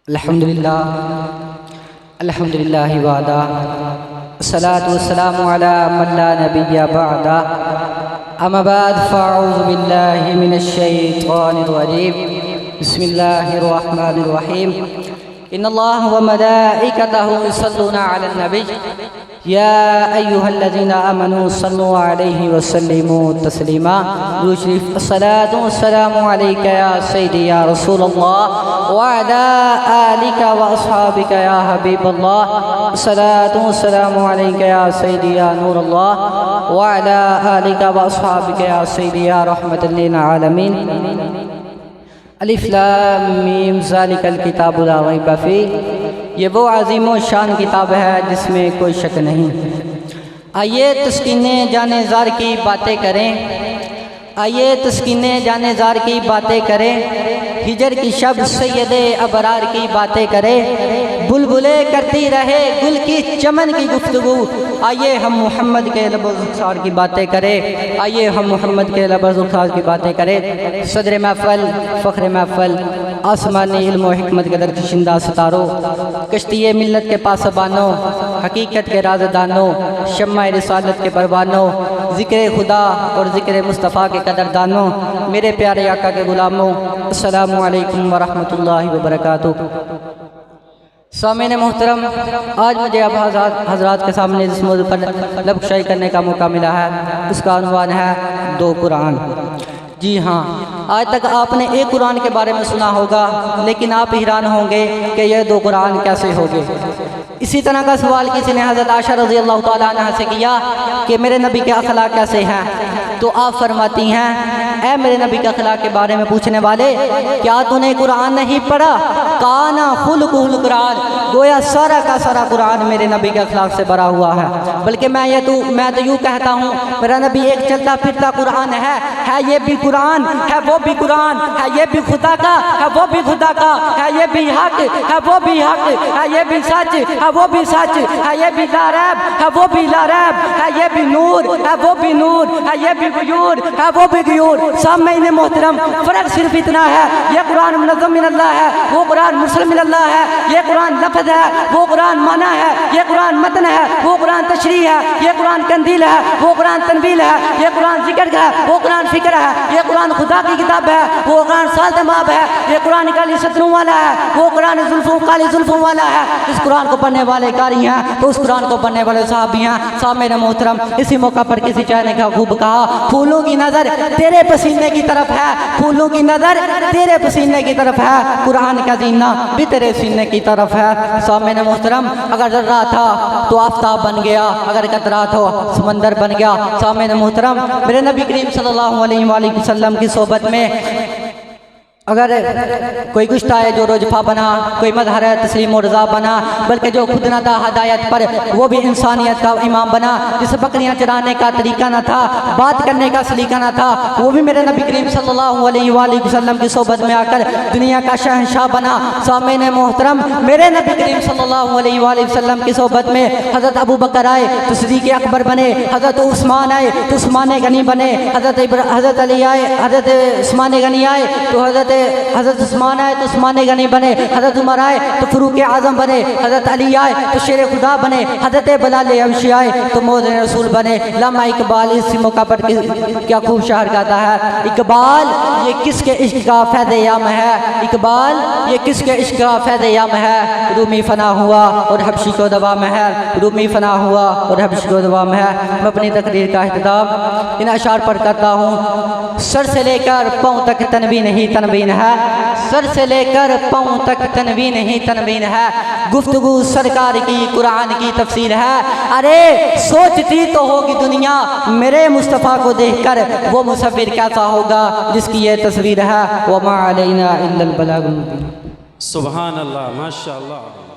अल्हम्दुलिल्लाह वादा अस्सलातु वस्सलामु अला मन ला नबिय्य बअदा अम्मा बाद फ़अऊज़ु बिल्लाहि मिनश शैतानिर रजीम बिस्मिल्लाहिर रहमानिर रहीम इन्नल्लाह व मलाइकतहु युसल्लूना अलन नबी या अय्युहल्लज़ीना आमनू सल्लु अलैहि व सल्लिमू तस्लीमा। दुरूद शरीफ। अस्सलातु वस्सलामु अलैका या सय्यदी या रसूलल्लाह व अला आलिका व अस्हाबिका या हबीबल्लाह। अस्सलातु वस्सलामु अलैका या सय्यदी या नूरल्लाह व अला आलिका व अस्हाबिका या सय्यदी या रहमतल लिल आलमीन। अलिफ लाम मीम ज़ालिकल किताबु ला रैब फीह। ये वो अज़ीम व शान किताब है जिसमें कोई शक नहीं। आइए तस्कीने जाने ज़ार की बातें करें, आइए तस्कीने जाने ज़ार की बातें करें, हिजर की शब सैयदे अबरार की बातें करें, बुलबुले करती रहे गुल की चमन की गुफ्तगू। आइए हम मोहम्मद के लबज़ की बातें करें, आइए हम मोहम्मद के लबज़ की बातें करें। सदर महफ़ल फ़ख्र महफ़ल आसमानी इल्म व हिकमत के दरकशिंदा सितारों, कश्ती मिल्लत के पासबानों, हकीकत के राज़दानों, शम्मा रिसालत के परवानों, ज़िक्र खुदा और ज़िक्र मुस्तफ़ा के कदरदानों, मेरे प्यारे आका के ग़ुलामों, अस्सलामु अलैकुम व रहमतुल्लाहि व बरकातुहू। सामीन मोहतरम, आज मुझे अब हज़रात के सामने जिस मौजू पर लबशाई करने का मौका मिला है उसका उन्वान है दो कुरान। जी हाँ, आज तक आपने एक कुरान के बारे में सुना होगा, लेकिन आप हैरान होंगे कि यह दो कुरान कैसे हो गए। इसी तरह का सवाल किसी ने हज़रत आयशा रज़ी अल्लाह तआला अन्हा से किया कि मेरे नबी के अखलाक कैसे हैं, तो आप फरमाती हैं, ऐ मेरे नबी के अखलाक के बारे में पूछने वाले, क्या तूने कुरान नहीं पढ़ा? काना खुलकुल कुरान, गोया सारा का सारा कुरान मेरे नबी के अखलाक से भरा हुआ है। बल्कि मैं तो यूँ कहता हूँ, मेरा नबी एक चलता फिरता कुरान है ये भी कुरान है, वो भी कुरान है, ये भी खुदा का है, वो भी खुदा का है, ये भी हक है, वो भी हक है, ये भी सच है, वो भी सच है, ये भी लारैब है, वो भी लारैब है, ये भी नूर है, वो भी नूर है, ये भी गयूर है, वो भी गयूर। सामईन मोहतरम, फ़र्क सिर्फ इतना है, ये कुरान मुनज़्ज़म मिनल्लाह है, वो कुरान मुरसल मिनल्लाह है। ये कुरान लफ्ज़ है, वो कुरान माना है। ये कुरान मतन है, वो कुरान तशरीह है। ये कुरान कंदील है, वो कुरान तनवील है। ये कुरान ज़िक्र है, वो कुरान फ़िक्र है। ये कुरान खुदा की किताब है, वो कुरान साल-तमाब है। ये कुरान काली सतरों वाला है, वो कुरान जुल्फ़ों काली जुल्फ़ों वाला है। इस कुरान को पढ़ने वाले कारी हैं तो उस कुरान को पढ़ने वाले साहबी हैं। सामईन मोहतरम, इसी मौका पर किसी शायर ने खूब कहा, फूलों की नज़र तेरे पसीने की तरफ है, फूलों की नज़र तेरे पसीने की तरफ है, कुरान का जीना भी तेरे सीने की तरफ है। सामईन मोहतरम, अगर ज़र्रा था तो आफ़ताब बन गया, अगर कतरा था समंदर बन गया। सामईन मोहतरम, मेरे नबी करीम सल्लल्लाहु अलैहि वसल्लम की सोबत में अगर कोई गुश्ता है जो रोजफा बना, कोई मजहर है तस्लीम और रज़ा बना, बल्कि जो खुद न था हदायत पर वो भी इंसानियत का इमाम बना, जिसे बकरियां चराने का तरीका न था, बात करने का सलीका न था, वो भी मेरे नबी करीम सल्लल्लाहु अलैहि वसल्लम की सोबत में आकर दुनिया का शहंशाह बना। सामईन मोहतरम, मेरे नबी करीम सल्लल्लाहु अलैहि वसल्लम की सोबत में हज़रत अबू बकर आए तो सिद्दीक़ अकबर बने, हज़रत उस्मान आए तो उस्मान गनी बने, हज़रत अली आए, हज़रत उस्मान गनी आए तो हज़रत उस्मान आए तो उस्मान गनी बने, हज़रत उमर आए तो फ़ारूक़ आज़म बने, हज़रत अली आए तो शेर खुदा बने, हज़रत बिलाल हबशी आए तो मोहम्मद रसूल बने। लामा इकबाल इस मौका पर क्या खूब शहर गाता है, इकबाल ये किसके इश्क का फ़ैज़-ए-आम है, इकबाल ये किसके इश्क का फ़ैज़-ए-आम है। रूमी फ़ना हुआ और हबशी को दवा में है, रूमी फ़ना हुआ और हबशी को दवा में है। मैं अपनी तकरीर का इख्तिताम इन अशार पर करता हूँ। सर से लेकर पाँव तक तनवीन ही तनवीन है, सर से लेकर पाँव तक तनवीन ही तनवीन है। गुफ्तगू सरकार की कुरान की तफसीर है। अरे सोचती तो होगी दुनिया मेरे मुस्तफ़ा को देखकर, वो मुसव्विर कैसा होगा जिसकी ये तस्वीर है। वमा अलैना इल्लल बलागुल मुबीन। सुभान अल्लाह, माशा अल्लाह।